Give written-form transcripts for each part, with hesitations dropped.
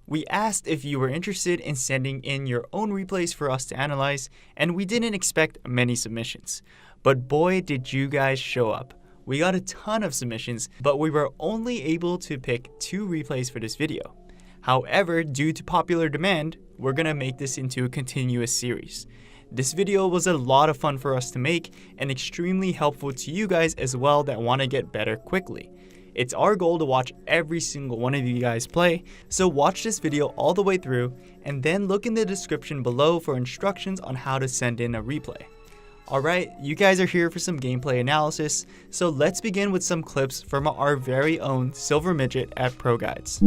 We asked if you were interested in sending in your own replays for us to analyze, and we didn't expect many submissions. But boy, did you guys show up. We got a ton of submissions, but we were only able to pick 2 replays for this video. However, due to popular demand, we're gonna make this into a continuous series. This video was a lot of fun for us to make and extremely helpful to you guys as well that wanna get better quickly. It's our goal to watch every single one of you guys play, so watch this video all the way through and then look in the description below for instructions on how to send in a replay. Alright, you guys are here for some gameplay analysis, so let's begin with some clips from our very own Silver Midget at Pro Guides.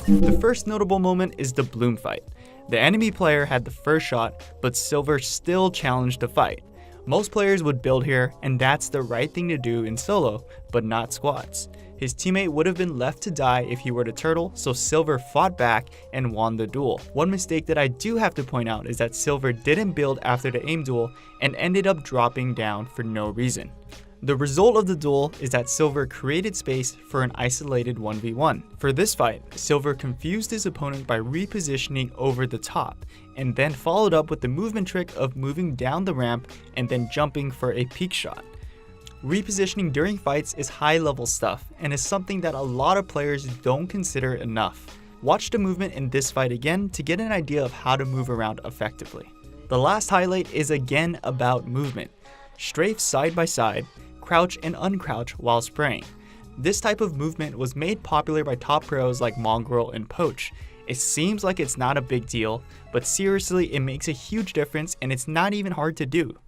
The first notable moment is the Bloom fight. The enemy player had the first shot, but Silver still challenged the fight. Most players would build here, and that's the right thing to do in solo, but not squads. His teammate would have been left to die if he were to turtle, so Silver fought back and won the duel. One mistake that I do have to point out is that Silver didn't build after the aim duel and ended up dropping down for no reason. The result of the duel is that Silver created space for an isolated 1v1. For this fight, Silver confused his opponent by repositioning over the top, and then followed up with the movement trick of moving down the ramp and then jumping for a peek shot. Repositioning during fights is high level stuff and is something that a lot of players don't consider enough. Watch the movement in this fight again to get an idea of how to move around effectively. The last highlight is again about movement. Strafe side by side, crouch and uncrouch while spraying. This type of movement was made popular by top pros like Mongrel and Poach. It seems like it's not a big deal, but seriously it makes a huge difference and it's not even hard to do.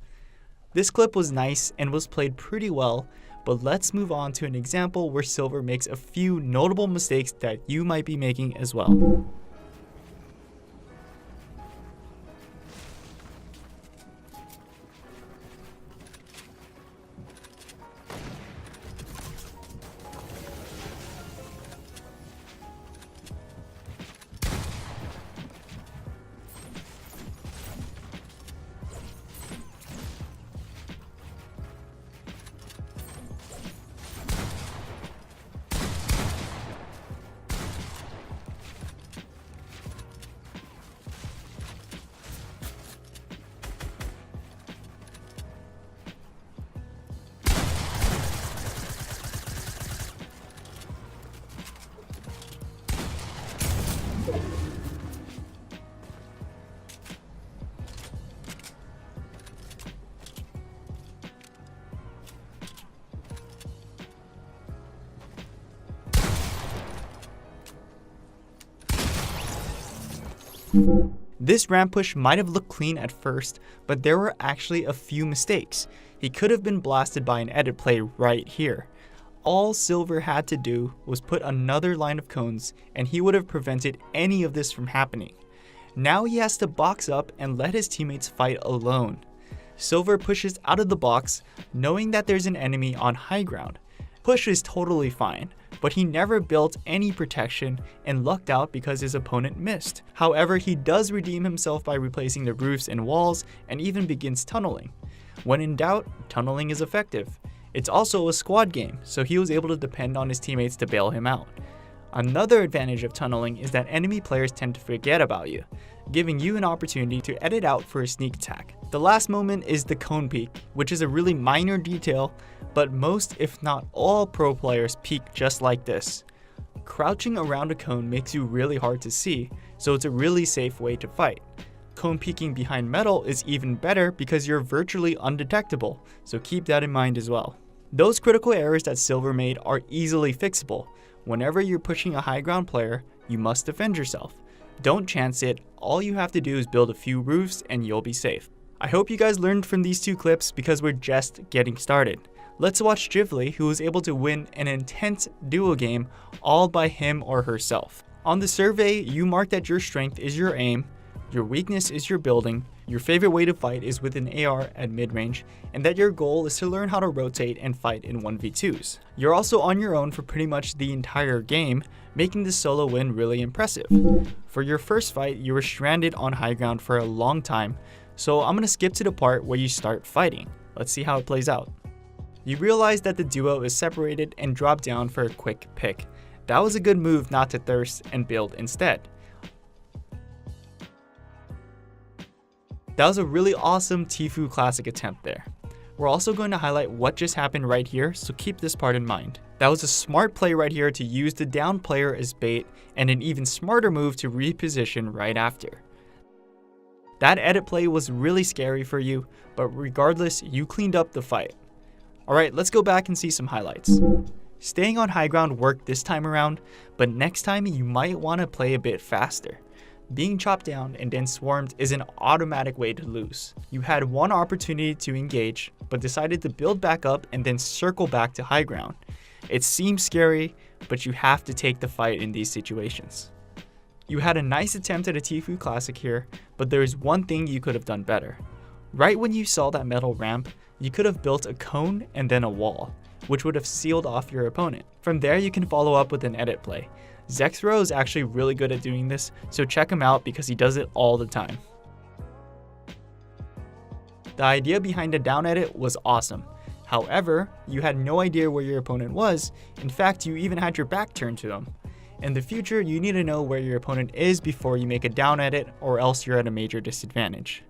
This clip was nice and was played pretty well, but let's move on to an example where Silver makes a few notable mistakes that you might be making as well. This ramp push might have looked clean at first, but there were actually a few mistakes. He could have been blasted by an edit play right here. All Silver had to do was put another line of cones and he would have prevented any of this from happening. Now he has to box up and let his teammates fight alone. Silver pushes out of the box, knowing that there's an enemy on high ground. Push is totally fine, but he never built any protection and lucked out because his opponent missed. However, he does redeem himself by replacing the roofs and walls and even begins tunneling. When in doubt, tunneling is effective. It's also a squad game, so he was able to depend on his teammates to bail him out. Another advantage of tunneling is that enemy players tend to forget about you, giving you an opportunity to edit out for a sneak attack. The last moment is the cone peek, which is a really minor detail, but most if not all pro players peek just like this. Crouching around a cone makes you really hard to see, so it's a really safe way to fight. Cone peeking behind metal is even better because you're virtually undetectable, so keep that in mind as well. Those critical errors that Silver made are easily fixable. Whenever you're pushing a high ground player, you must defend yourself. Don't chance it, all you have to do is build a few roofs and you'll be safe. I hope you guys learned from these 2 clips because we're just getting started. Let's watch Jivli, who was able to win an intense duo game all by him or herself. On the survey, you mark that your strength is your aim, your weakness is your building, your favorite way to fight is with an AR at mid-range, and that your goal is to learn how to rotate and fight in 1v2s. You're also on your own for pretty much the entire game, making the solo win really impressive. For your first fight, you were stranded on high ground for a long time, so I'm gonna skip to the part where you start fighting. Let's see how it plays out. You realize that the duo is separated and drop down for a quick pick. That was a good move not to thirst and build instead. That was a really awesome Tfue classic attempt there. We're also going to highlight what just happened right here, so keep this part in mind. That was a smart play right here to use the down player as bait, and an even smarter move to reposition right after. That edit play was really scary for you, but regardless, you cleaned up the fight. Alright, let's go back and see some highlights. Staying on high ground worked this time around, but next time you might want to play a bit faster. Being chopped down and then swarmed is an automatic way to lose. You had one opportunity to engage, but decided to build back up and then circle back to high ground. It seems scary, but you have to take the fight in these situations. You had a nice attempt at a Tfue classic here, but there is one thing you could have done better. Right when you saw that metal ramp, you could have built a cone and then a wall, which would have sealed off your opponent. From there, you can follow up with an edit play. Zexro is actually really good at doing this, so check him out because he does it all the time. The idea behind the down edit was awesome. However, you had no idea where your opponent was. In fact, you even had your back turned to them. In the future, you need to know where your opponent is before you make a down edit, or else you're at a major disadvantage.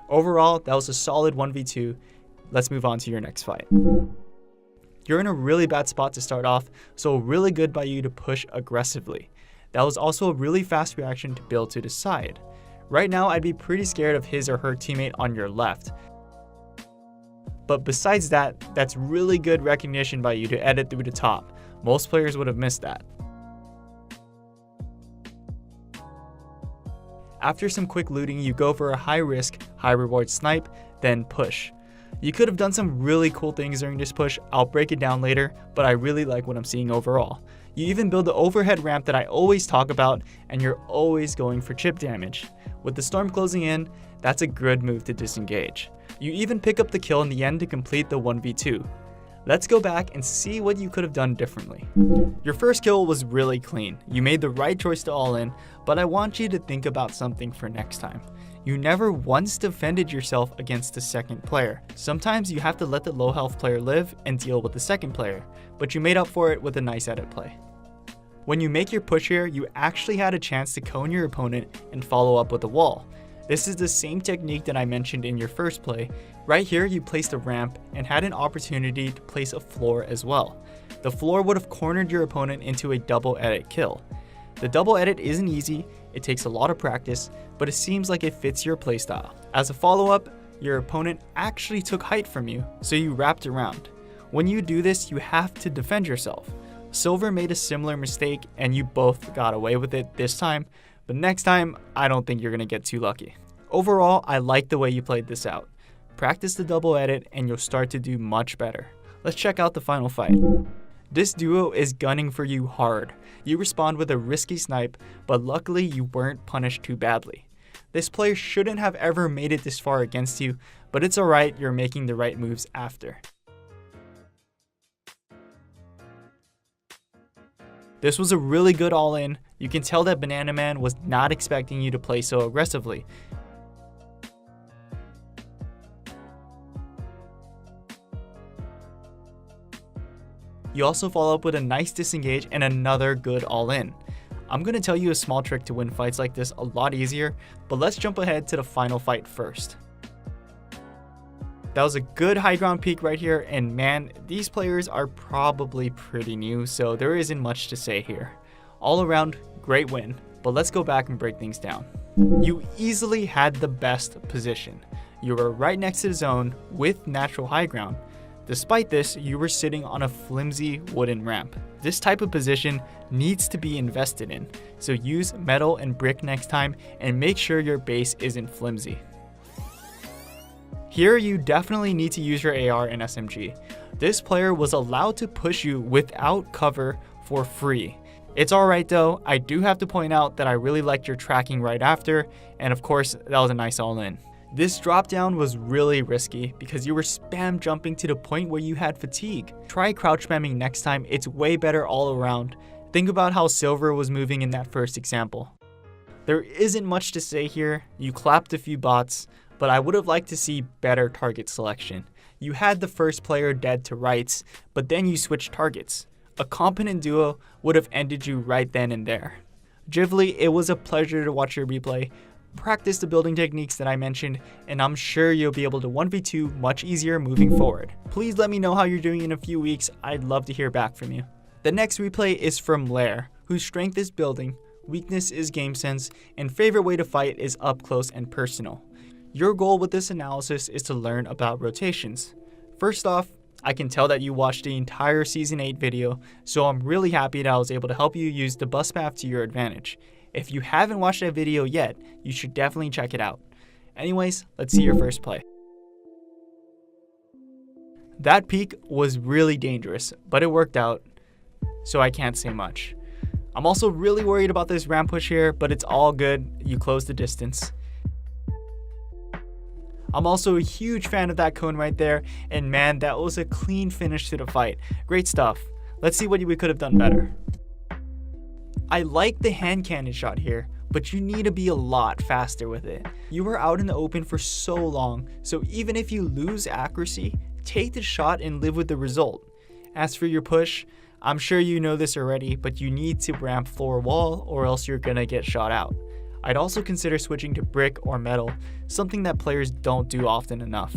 Overall, that was a solid 1v2. Let's move on to your next fight. You're in a really bad spot to start off, so really good by you to push aggressively. That was also a really fast reaction to build to the side. Right now, I'd be pretty scared of his or her teammate on your left. But besides that, that's really good recognition by you to edit through the top. Most players would have missed that. After some quick looting, you go for a high risk, high reward snipe, then push. You could have done some really cool things during this push. I'll break it down later, but I really like what I'm seeing overall. You even build the overhead ramp that I always talk about, and you're always going for chip damage. With the storm closing in, that's a good move to disengage. You even pick up the kill in the end to complete the 1v2. Let's go back and see what you could have done differently. Your first kill was really clean. You made the right choice to all in, but I want you to think about something for next time. You never once defended yourself against the second player. Sometimes you have to let the low health player live and deal with the second player, but you made up for it with a nice edit play. When you make your push here, you actually had a chance to cone your opponent and follow up with a wall. This is the same technique that I mentioned in your first play. Right here, you placed a ramp and had an opportunity to place a floor as well. The floor would have cornered your opponent into a double edit kill. The double edit isn't easy, it takes a lot of practice, but it seems like it fits your playstyle. As a follow-up, your opponent actually took height from you, so you wrapped around. When you do this, you have to defend yourself. Silver made a similar mistake and you both got away with it this time, but next time, I don't think you're gonna get too lucky. Overall, I like the way you played this out. Practice the double edit and you'll start to do much better. Let's check out the final fight. This duo is gunning for you hard. You respond with a risky snipe, but luckily you weren't punished too badly. This player shouldn't have ever made it this far against you, but it's alright, you're making the right moves after. This was a really good all-in. You can tell that Banana Man was not expecting you to play so aggressively. You also follow up with a nice disengage and another good all-in. I'm going to tell you a small trick to win fights like this a lot easier, but let's jump ahead to the final fight first. That was a good high ground peak right here, and man, these players are probably pretty new, so there isn't much to say here. All around, great win, but let's go back and break things down. You easily had the best position. You were right next to the zone with natural high ground. Despite this, you were sitting on a flimsy wooden ramp. This type of position needs to be invested in, so use metal and brick next time and make sure your base isn't flimsy. Here you definitely need to use your AR and SMG. This player was allowed to push you without cover for free. It's alright though, I do have to point out that I really liked your tracking right after, and of course that was a nice all-in. This drop down was really risky because you were spam jumping to the point where you had fatigue. Try crouch spamming next time, it's way better all around. Think about how Silver was moving in that first example. There isn't much to say here, you clapped a few bots, but I would have liked to see better target selection. You had the first player dead to rights, but then you switched targets. A competent duo would have ended you right then and there. Ghibli, it was a pleasure to watch your replay. Practice the building techniques that I mentioned, and I'm sure you'll be able to 1v2 much easier moving forward. Please let me know how you're doing in a few weeks, I'd love to hear back from you. The next replay is from Lair, whose strength is building, weakness is game sense, and favorite way to fight is up close and personal. Your goal with this analysis is to learn about rotations. First off, I can tell that you watched the entire Season 8 video, so I'm really happy that I was able to help you use the bus path to your advantage. If you haven't watched that video yet, you should definitely check it out. Anyways, let's see your first play. That peek was really dangerous, but it worked out, so I can't say much. I'm also really worried about this ramp push here, but it's all good, you closed the distance. I'm also a huge fan of that cone right there, and man, that was a clean finish to the fight. Great stuff. Let's see what we could have done better. I like the hand cannon shot here, but you need to be a lot faster with it. You were out in the open for so long, so even if you lose accuracy, take the shot and live with the result. As for your push, I'm sure you know this already, but you need to ramp floor wall or else you're gonna get shot out. I'd also consider switching to brick or metal, something that players don't do often enough.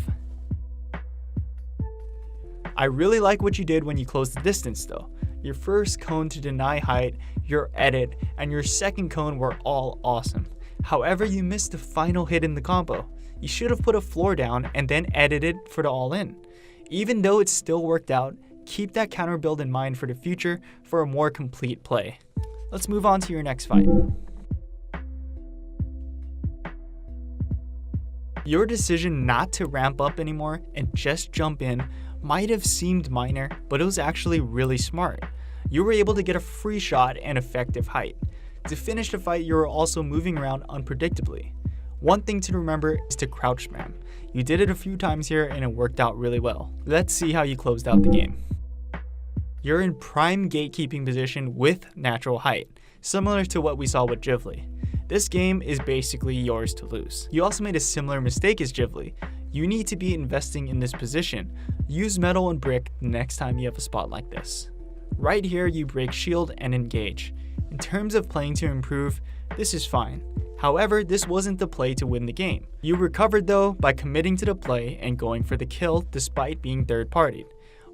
I really like what you did when you closed the distance though. Your first cone to deny height, your edit, and your second cone were all awesome. However, you missed the final hit in the combo. You should have put a floor down and then edited for the all-in. Even though it still worked out, keep that counter build in mind for the future for a more complete play. Let's move on to your next fight. Your decision not to ramp up anymore and just jump in might have seemed minor, but it was actually really smart. You were able to get a free shot and effective height. To finish the fight, you were also moving around unpredictably. One thing to remember is to crouch spam. You did it a few times here and it worked out really well. Let's see how you closed out the game. You're in prime gatekeeping position with natural height, similar to what we saw with Ghibli. This game is basically yours to lose. You also made a similar mistake as Ghibli. You need to be investing in this position. Use metal and brick the next time you have a spot like this. Right here you break shield and engage. In terms of playing to improve, this is fine. However, this wasn't the play to win the game. You recovered though by committing to the play and going for the kill despite being third-partied.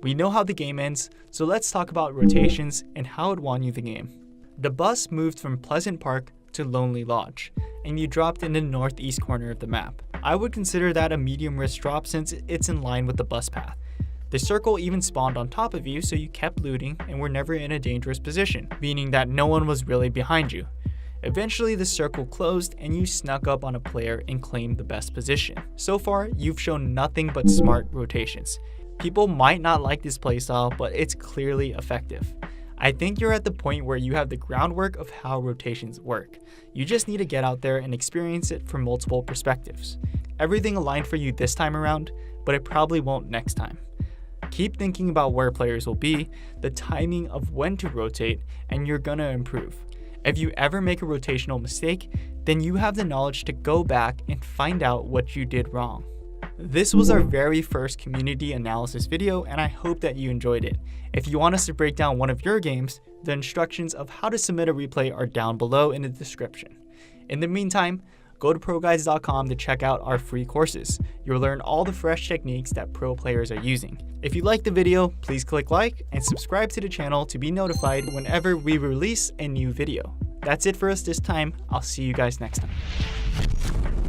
We know how the game ends, so let's talk about rotations and how it won you the game. The bus moved from Pleasant Park to Lonely Lodge, and you dropped in the northeast corner of the map. I would consider that a medium risk drop since it's in line with the bus path. The circle even spawned on top of you, so you kept looting and were never in a dangerous position, meaning that no one was really behind you. Eventually the circle closed and you snuck up on a player and claimed the best position. So far, you've shown nothing but smart rotations. People might not like this playstyle, but it's clearly effective. I think you're at the point where you have the groundwork of how rotations work. You just need to get out there and experience it from multiple perspectives. Everything aligned for you this time around, but it probably won't next time. Keep thinking about where players will be, the timing of when to rotate, and you're gonna improve. If you ever make a rotational mistake, then you have the knowledge to go back and find out what you did wrong. This was our very first community analysis video, and I hope that you enjoyed it. If you want us to break down one of your games, the instructions of how to submit a replay are down below in the description. In the meantime, go to ProGuides.com to check out our free courses. You'll learn all the fresh techniques that pro players are using. If you liked the video, please click like and subscribe to the channel to be notified whenever we release a new video. That's it for us this time. I'll see you guys next time.